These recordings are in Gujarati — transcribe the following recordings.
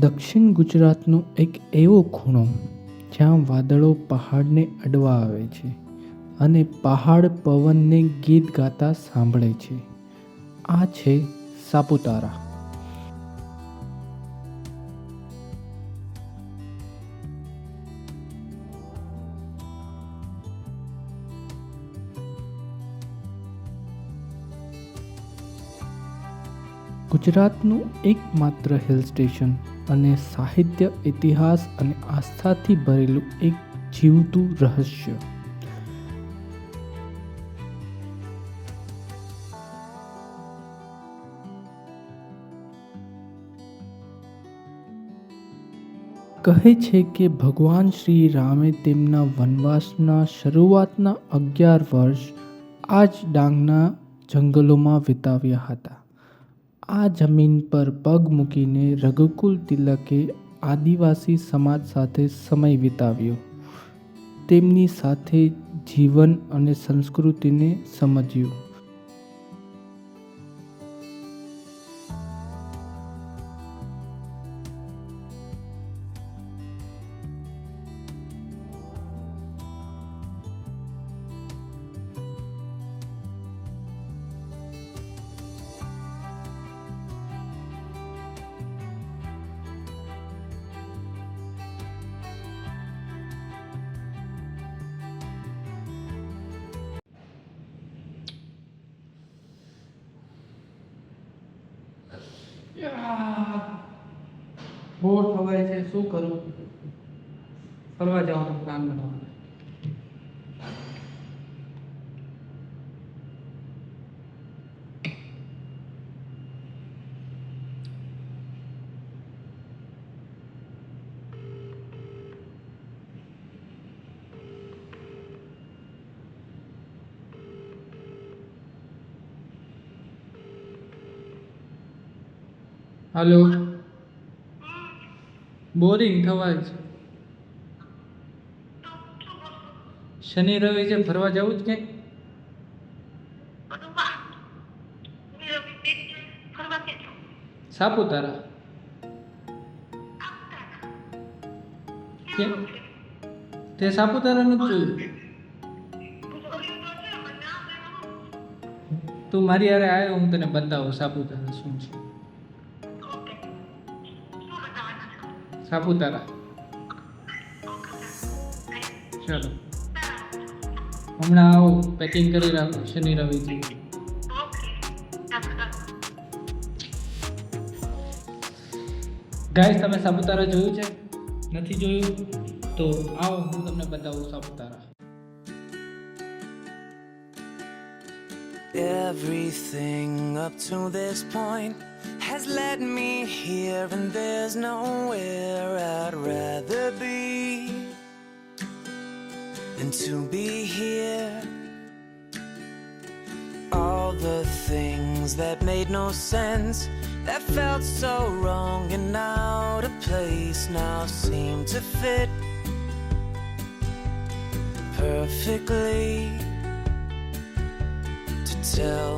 દક્ષિણ ગુજરાતનો એક એવો ખૂણો જ્યાં વાદળો પહાડને અડવા આવે છે અને પહાડ પવનને ગીત ગાતા સાંભળે છે. આ છે સાપુતારા. ગુજરાતનું એકમાત્ર હિલ સ્ટેશન અને સાહિત્ય, ઇતિહાસ અને આસ્થાથી ભરેલું એક જીવતું રહસ્ય. કહે છે કે ભગવાન શ્રી રામે તેમના વનવાસના શરૂઆતના 11 વર્ષ આ જ ડાંગના જંગલોમાં વિતાવ્યા હતા. આ જમીન પર પગ મૂકીને રઘુકુલ તિલકે આદિવાસી સમાજ સાથે સમય વિતાવ્યો, તેમની સાથે જીવન અને સંસ્કૃતિને સમજ્યું. બોર થવાય છે, શું કરું? ફરવા જવાનો પ્લાન બનાવો. હાલો, બોરિંગ થવાય છે. શનિ રવિ છે, ફરવા જવું જ ક્યાંક? સાપુતારા. તે સાપુતારા નથી જોયું? તું મારી હારે આવ્યો, હું તને બતાવું સાપુતારા શું છે. સાપુતારા ચાલો, હમણાં આવો, પેકિંગ કરી રાખો. શનિ રવિથી ગાઈસ, તમે સાપુતારા જોયું છે? નથી જોયું તો આવો, હું તમને બતાવું Saputara. Everything up to this point has led me here, and there's nowhere I'd rather be than to be here. All the things that made no sense, that felt so wrong and out of place, now seem to fit perfectly to tell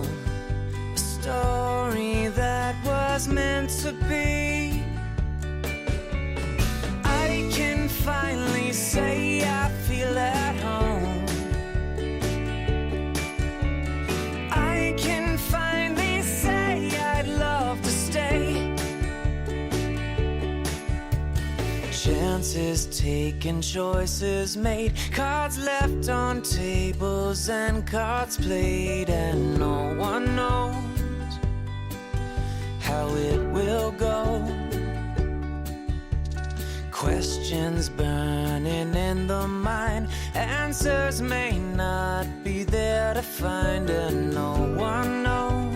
a story that was meant to be. I can finally say I feel at home. I can finally say I'd love to stay. Chances taken, choices made, cards left on tables and cards played, and no one knows how it will go. Questions burning in the mind, answers may not be there to find, and no one knows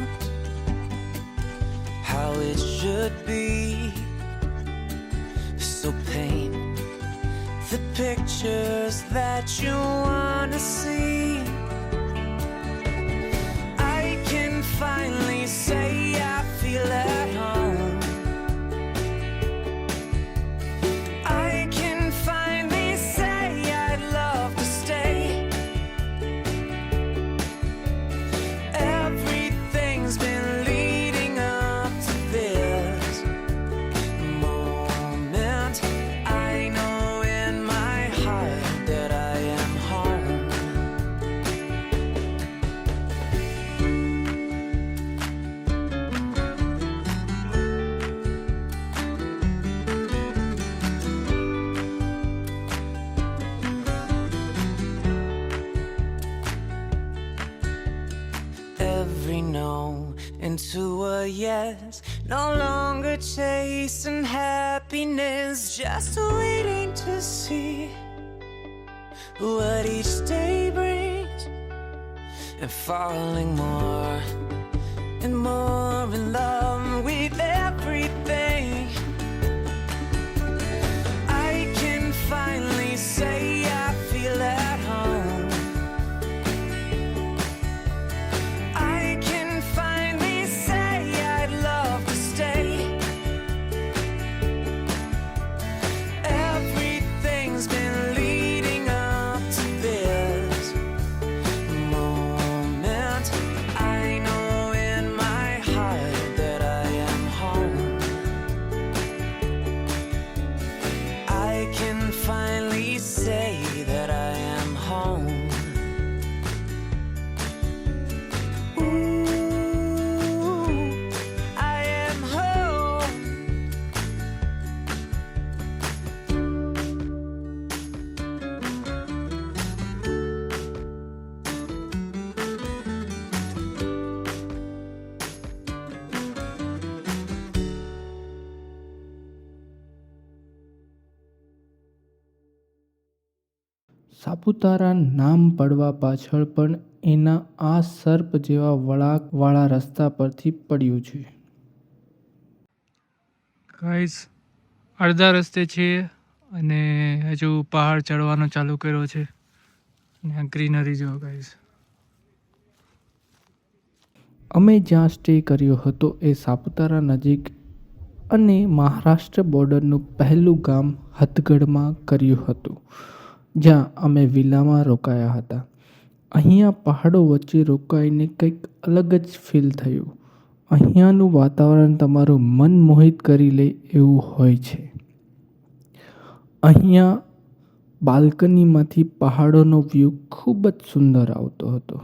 how it should be. So paint the pictures that you wanna see. I can finally say I feel at home. I can finally say I'd love to stay. Everything's been leading up to this moment. yes. No longer chasing happiness, just waiting to see what each day brings, and falling more and more in love with everything. I can finally say I feel at home. I can finally say I'd love to stay. Everything's been leading up to this moment. I know in my heart that I am home. I can finally say that I am home. Ooh, I am home. Saputara નામ પડવા પાછળ પણ એના આ સર્પ જેવા વળાંકવાળા રસ્તા પરથી પડ્યું છે. ગાઈઝ અડધા રસ્તે છીએ અને હજુ પહાડ ચડવાનો ચાલુ કર્યો છે અને આ ગ્રીનરી જો ગાઈઝ. અમે જ્યાં સ્ટે કર્યો હતો એ સાપુતારા નજીક અને મહારાષ્ટ્ર બોર્ડરનું પહેલું ગામ હથગઢમાં કર્યું હતું, જ્યાં અમે વિલામાં રોકાયા હતા. અહીંયા પહાડો વચ્ચે રોકાઈને કંઈક અલગ જ ફીલ થયું. અહીંયાનું વાતાવરણ તમારું મન મોહિત કરી લે એવું હોય છે. અહીંયા બાલ્કનીમાંથી પહાડોનો વ્યૂ ખૂબ જ સુંદર આવતો હતો.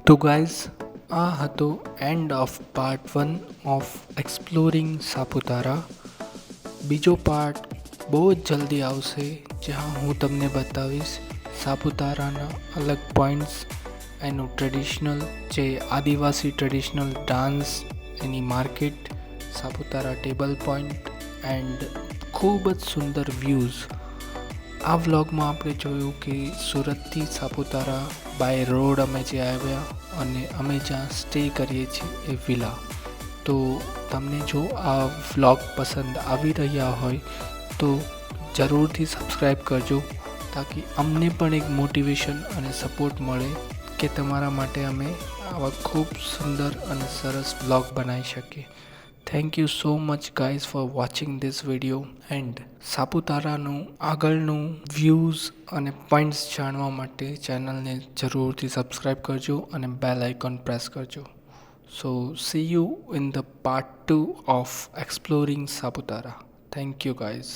તો ગાઈઝ, આ હતો end of part 1 of exploring Saputara. બીજો પાર્ટ બહુ જ જલ્દી આવશે, જ્યાં હું તમને બતાવીશ સાપુતારાના અલગ પોઈન્ટ્સ, એનું ટ્રેડિશનલ જે આદિવાસી ટ્રેડિશનલ ડાન્સ, એની market, Saputara table point and ખૂબ જ સુંદર વ્યૂઝ. આ વ્લોગમાં આપણે જોયું કે સુરતથી સાપુતારા બાય રોડ અમે જે આવ્યા અને અમે જ્યાં સ્ટે કરીએ છીએ એ વિલા. તો તમને જો આ વ્લોગ પસંદ આવી રહ્યા હોય તો જરૂરથી સબસ્ક્રાઈબ કરજો, તાકી અમને પણ એક મોટિવેશન અને સપોર્ટ મળે કે તમારા માટે અમે આવા ખૂબ સુંદર અને સરસ વ્લોગ બનાવી શકીએ. Thank you so much guys for watching this video and સાપુતારાનું આગળનું વ્યૂઝ અને પોઈન્ટ્સ જાણવા માટે ચેનલને જરૂરથી સબસ્ક્રાઈબ કરજો અને બેલ આઇકોન પ્રેસ કરજો. So see you in the part 2 of exploring Saputara. Thank you guys.